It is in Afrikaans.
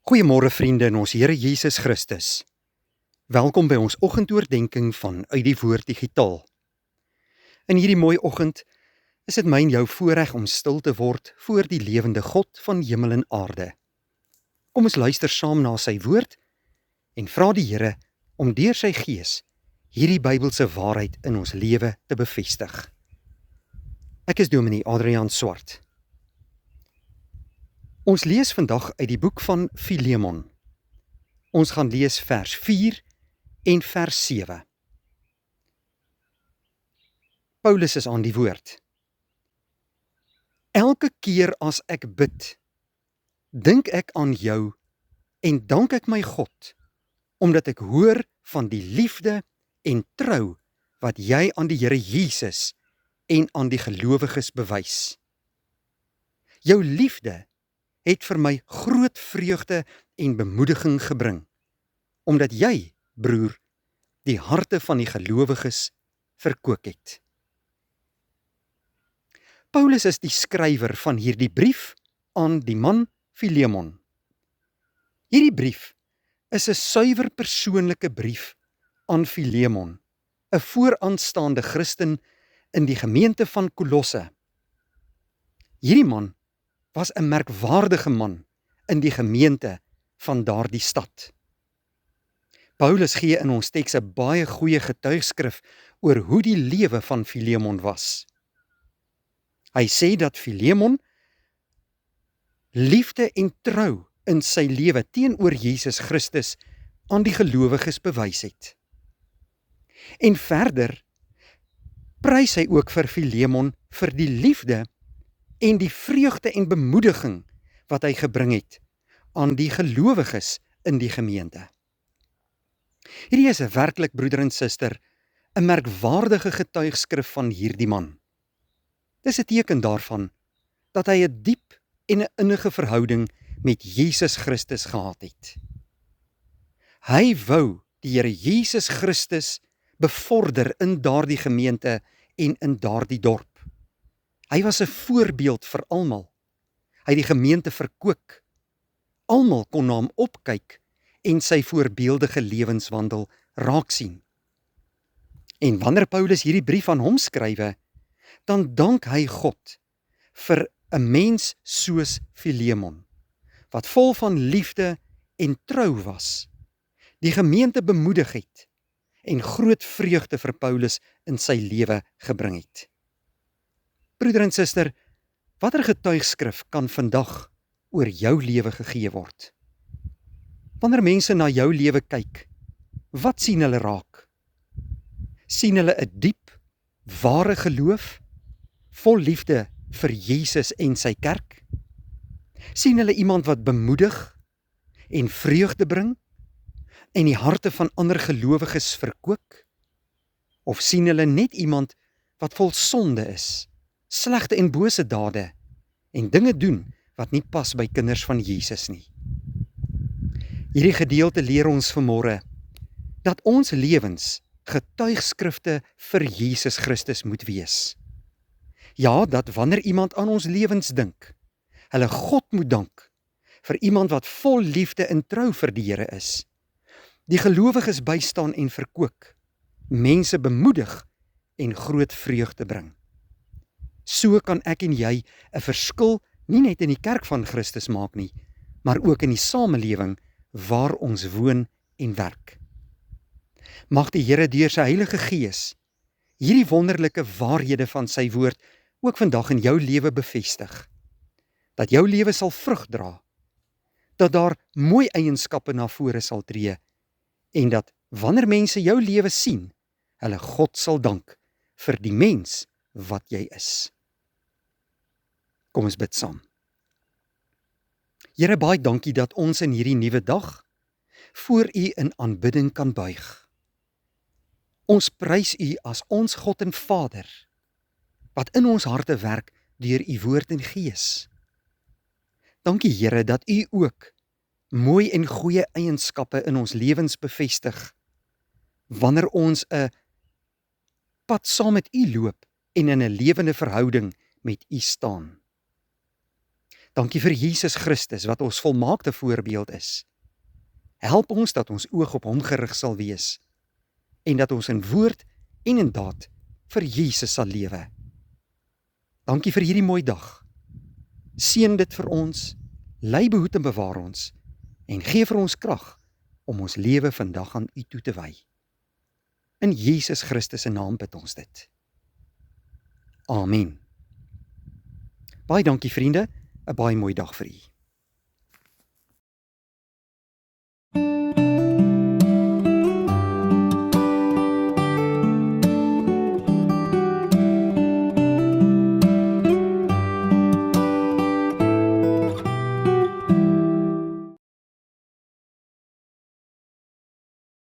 Goeiemôre vriende in ons Here Jesus Christus. Welkom by ons oggendoordenkings van Uit die Woord Digitaal. In hierdie mooi oggend is dit my en jou voorreg om stil te word voor die lewende God van hemel en aarde. Kom ons luister saam na sy woord en vra die Here om deur sy Gees hierdie Bybelse waarheid in ons lewe te bevestig. Ek is Dominee Adrian Swart. Ons lees vandag uit die boek van Filemon. Ons gaan lees vers 4 en vers 7. Paulus is aan die woord. Elke keer as ek bid, dink ek aan jou en dank ek my God, omdat ek hoor van die liefde en trou wat jy aan die Here Jesus en aan die gelowiges bewys. Jou liefde het vir my groot vreugde en bemoediging gebring, omdat jy, broer, die harte van die gelowiges verkoop het. Paulus is die skrywer van hierdie brief aan die man Filemon. Hierdie brief is 'n suiwer persoonlike brief aan Filemon, 'n vooraanstaande Christen in die gemeente van Kolosse. Hierdie man was 'n merkwaardige man in die gemeente van daardie stad. Paulus gee in ons teks 'n baie goeie getuigskrif oor hoe die lewe van Filemon was. Hy sê dat Filemon liefde en trou in sy lewe teenoor Jesus Christus aan die gelowiges bewys het. En verder prys hy ook vir Filemon vir die liefde en die vreugde en bemoediging wat hy gebring het aan die gelowiges in die gemeente. Hierdie is werklik, broeder en suster, 'n merkwaardige getuigskrif van hierdie man. Dis 'n teken daarvan dat hy 'n diep en 'n innige verhouding met Jesus Christus gehad het. Hy wou die Here Jesus Christus bevorder in daardie gemeente en in daardie dorp. Hy was 'n voorbeeld vir almal. Hy het die gemeente verkoop. Almal kon na hom opkyk en sy voorbeeldige lewenswandel raak sien. En wanneer Paulus hierdie brief aan hom skrywe, dan dank hy God vir 'n mens soos Filemon, wat vol van liefde en trou was, die gemeente bemoedig het en groot vreugde vir Paulus in sy lewe gebring het. Broeder en suster, watter getuigskrif kan vandag oor jou lewe gegee word? Wanneer mense na jou lewe kyk, wat sien hulle raak? Sien hulle 'n diep, ware geloof, vol liefde vir Jesus en sy kerk? Sien hulle iemand wat bemoedig en vreugde bring en die harte van ander gelowiges verkoop? Of sien hulle net iemand wat vol sonde is, slegte en bose dade en dinge doen wat nie pas by kinders van Jesus nie? Hierdie gedeelte leer ons vanmôre dat ons lewens getuigskrifte vir Jesus Christus moet wees. Ja, dat wanneer iemand aan ons lewens dink, hulle God moet dank vir iemand wat vol liefde en trou vir die Here is, die gelowiges bystaan en verkoop, mense bemoedig en groot vreugde bring. So kan ek en jy 'n verskil nie net in die kerk van Christus maak nie, maar ook in die samelewing waar ons woon en werk. Mag die Here deur sy Heilige Gees hierdie wonderlike waarhede van sy woord ook vandag in jou lewe bevestig. Dat jou lewe sal vrug dra, dat daar mooi eienskappe na vore sal tree en dat wanneer mense jou lewe sien, hulle God sal dank vir die mens wat jy is. Kom ons bid saam. Here, baie dankie dat ons in hierdie nuwe dag voor U in aanbidding kan buig. Ons prys U as ons God en Vader, wat in ons harte werk deur U woord en Gees. Dankie Here dat U ook mooi en goeie eienskappe in ons lewens bevestig, wanneer ons 'n pad saam met U loop en in 'n lewende verhouding met U staan. Dankie vir Jesus Christus wat ons volmaakte voorbeeld is. Help ons dat ons oog op hom gerig sal wees en dat ons in woord en in daad vir Jesus sal lewe. Dankie vir hierdie mooi dag. Seën dit vir ons, lei, behoed en bewaar ons en gee vir ons krag om ons lewe vandag aan U toe te wy. In Jesus Christus se naam bid ons dit. Amen. Baie dankie vriende, 'n baie mooi dag vir u.